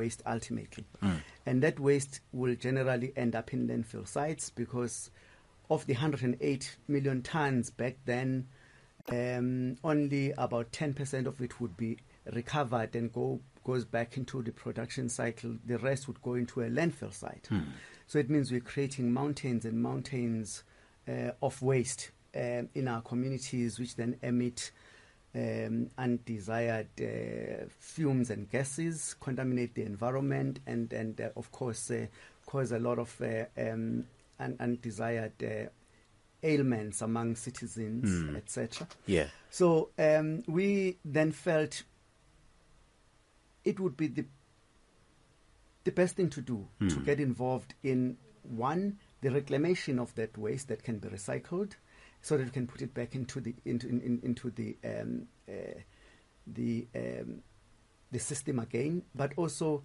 waste ultimately. And that waste will generally end up in landfill sites because of the 108 million tons back then, only about 10% of it would be recovered and goes back into the production cycle. The rest would go into a landfill site. So it means we're creating mountains and mountains of waste in our communities, which then emit undesired fumes and gases, contaminate the environment, and of course cause a lot of undesired ailments among citizens, etc. Yeah. So we then felt it would be the best thing to do to get involved in, one, the reclamation of that waste that can be recycled, so that we can put it back into the system again, but also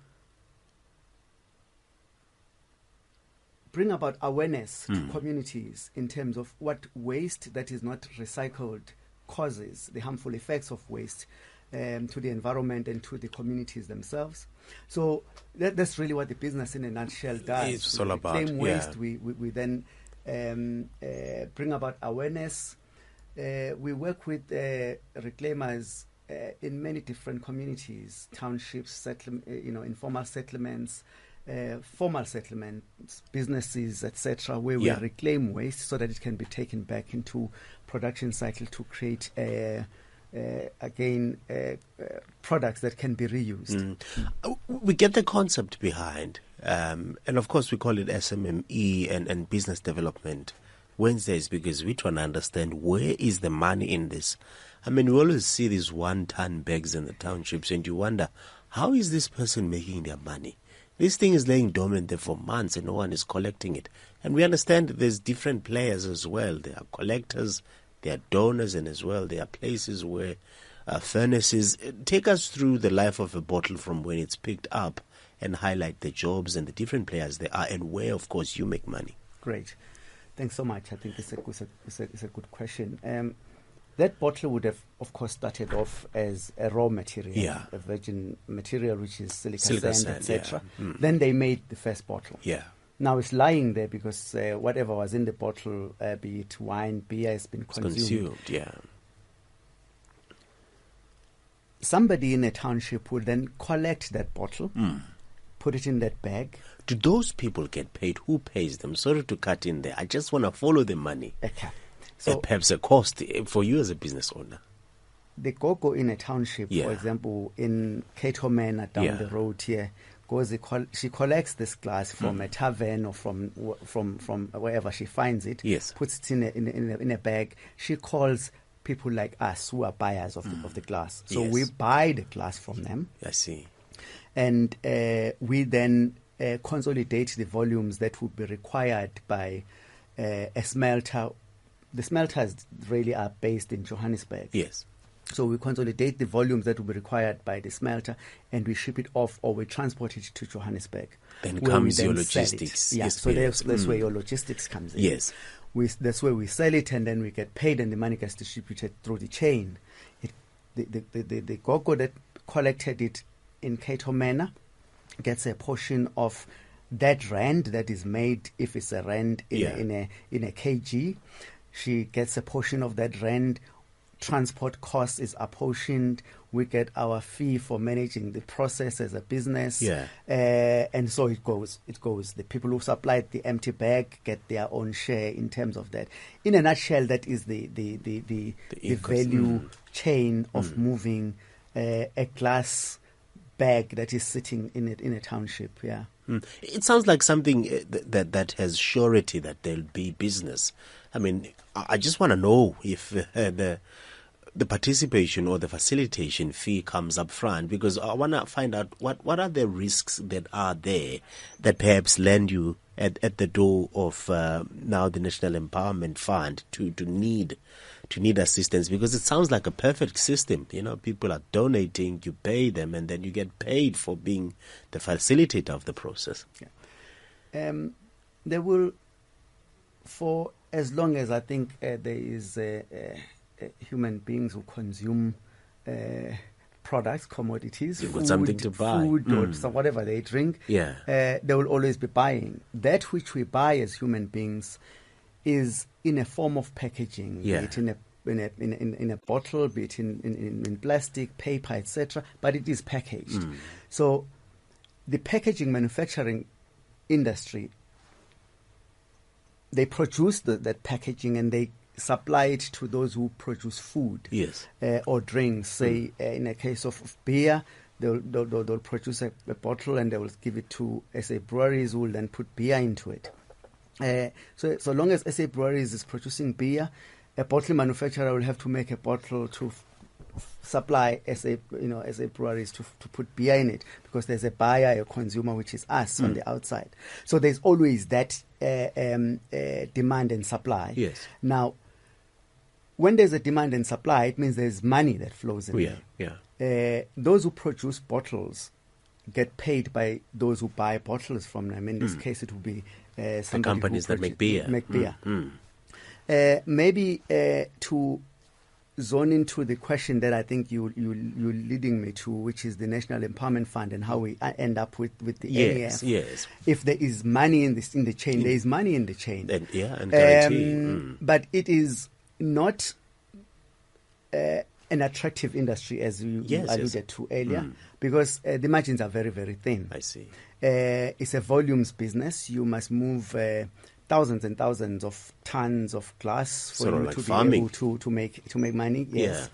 bring about awareness to communities in terms of what waste that is not recycled causes, the harmful effects of waste to the environment and to the communities themselves. So that's really what the business in a nutshell does. It's all about reclaim waste. We then bring about awareness. We work with reclaimers in many different communities, townships, informal settlements, formal settlements, businesses, etc., where we reclaim waste so that it can be taken back into production cycle to create products that can be reused. We get the concept behind, and of course we call it SMME and business development Wednesdays, because we try to understand where is the money in this. I mean, we always see these 1-ton bags in the townships and you wonder, how is this person making their money? This thing is laying dormant there for months and no one is collecting it. And we understand that there's different players as well. There are collectors, there are donors, and as well there are places where furnaces. Take us through the life of a bottle from when it's picked up and highlight the jobs and the different players there are and where, of course, you make money. Great. Thanks so much. I think it's a good question. That bottle would have, of course, started off as a raw material, a virgin material, which is silica sand, etc. Then they made the first bottle. Now it's lying there because whatever was in the bottle, be it wine, beer, has been consumed. Somebody in a township would then collect that bottle, put it in that bag. Do those people get paid? Who pays them? Sorry to cut in there. I just want to follow the money. Okay. So perhaps a cost for you as a business owner. The gogo in a township, for example, in Cato Manor down the road here, she collects this glass from a tavern or from wherever she finds it, puts it in a bag. She calls people like us who are buyers of the glass. So we buy the glass from them. I see. And we then consolidate the volumes that would be required by a smelter. The smelters really are based in Johannesburg. Yes. So we consolidate the volumes that will be required by the smelter and we ship it off or we transport it to Johannesburg. Then comes your logistics. Yeah, so that's where your logistics comes in. Yes. That's where we sell it and then we get paid and the money gets distributed through the chain. The gogo that collected it in Cato Manor gets a portion of that rand that is made, if it's a rand in a kg. She gets a portion of that rand. Transport cost is apportioned. We get our fee for managing the process as a business. And so it goes. The people who supplied the empty bag get their own share in terms of that. In a nutshell, that is the value chain of moving a glass bag that is sitting in a township. It sounds like something that has surety that there'll be business. I mean, I just want to know if the participation or the facilitation fee comes up front, because I want to find out what are the risks that are there that perhaps land you at the door of now the National Empowerment Fund to need assistance, because it sounds like a perfect system. You know, people are donating, you pay them, and then you get paid for being the facilitator of the process. There will, for as long as I think there is human beings who consume products, commodities, You've food, got something to buy. or whatever they drink, they will always be buying. That which we buy as human beings is in a form of packaging, be it in a bottle, be it in plastic, paper, etc. But it is packaged. So the packaging manufacturing industry, they produce that packaging and they supply it to those who produce food or drinks. Say in a case of beer, they'll produce a bottle and they will give it to SA breweries, who will then put beer into it. So long as SA breweries is producing beer, a bottle manufacturer will have to make a bottle to supply SA breweries to put beer in it, because there's a buyer, a consumer, which is us on the outside. So there's always that demand and supply. Yes. Now, when there's a demand and supply, it means there's money that flows in. Those who produce bottles get paid by those who buy bottles from them. In this case, it would be the companies that make beer. Maybe to zone into the question that I think you're leading me to, which is the National Empowerment Fund and how we end up with the ERF. Yes. If there is money in the chain, there is money in the chain. And guarantee. But it is not an attractive industry, as you alluded to earlier, because the margins are very, very thin. I see. It's a volumes business. You must move thousands and thousands of tons of glass for you to be able to make money. Yes.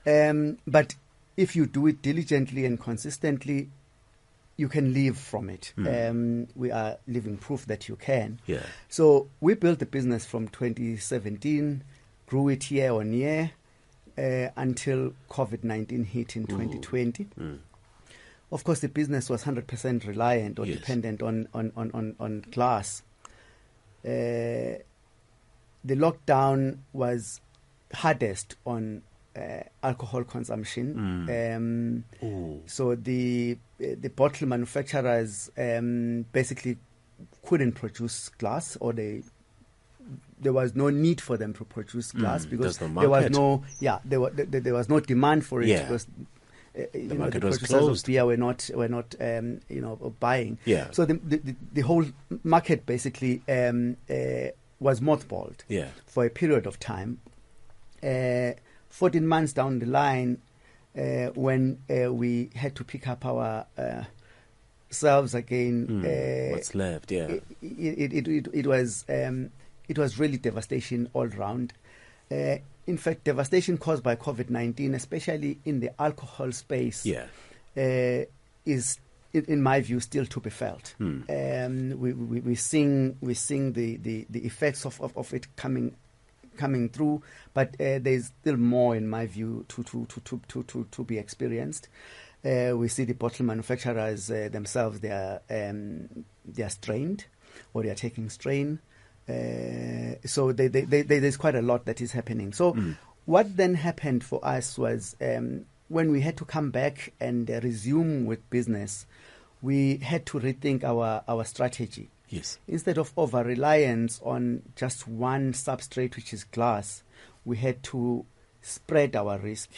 But if you do it diligently and consistently, you can live from it. We are living proof that you can. So we built the business from 2017, grew it year on year until COVID-19 hit in 2020. Of course, the business was 100% reliant or dependent on glass. The lockdown was hardest on alcohol consumption. So the bottle manufacturers basically couldn't produce glass, or there was no need for them to produce glass because there was no demand for it because the producers of beer were not buying. So the whole market basically was mothballed for a period of time. 14 months down the line, when we had to pick up our selves again, what's left? It was really devastation all round. In fact, devastation caused by COVID-19, especially in the alcohol space, is, in my view, still to be felt. We seeing the effects of it coming through, but there's still more, in my view, to be experienced. We see the bottle manufacturers themselves; they are strained, or they are taking strain. So there's quite a lot that is happening. So what then happened for us was when we had to come back and resume with business, we had to rethink our strategy. Instead of over-reliance on just one substrate, which is glass, we had to spread our risk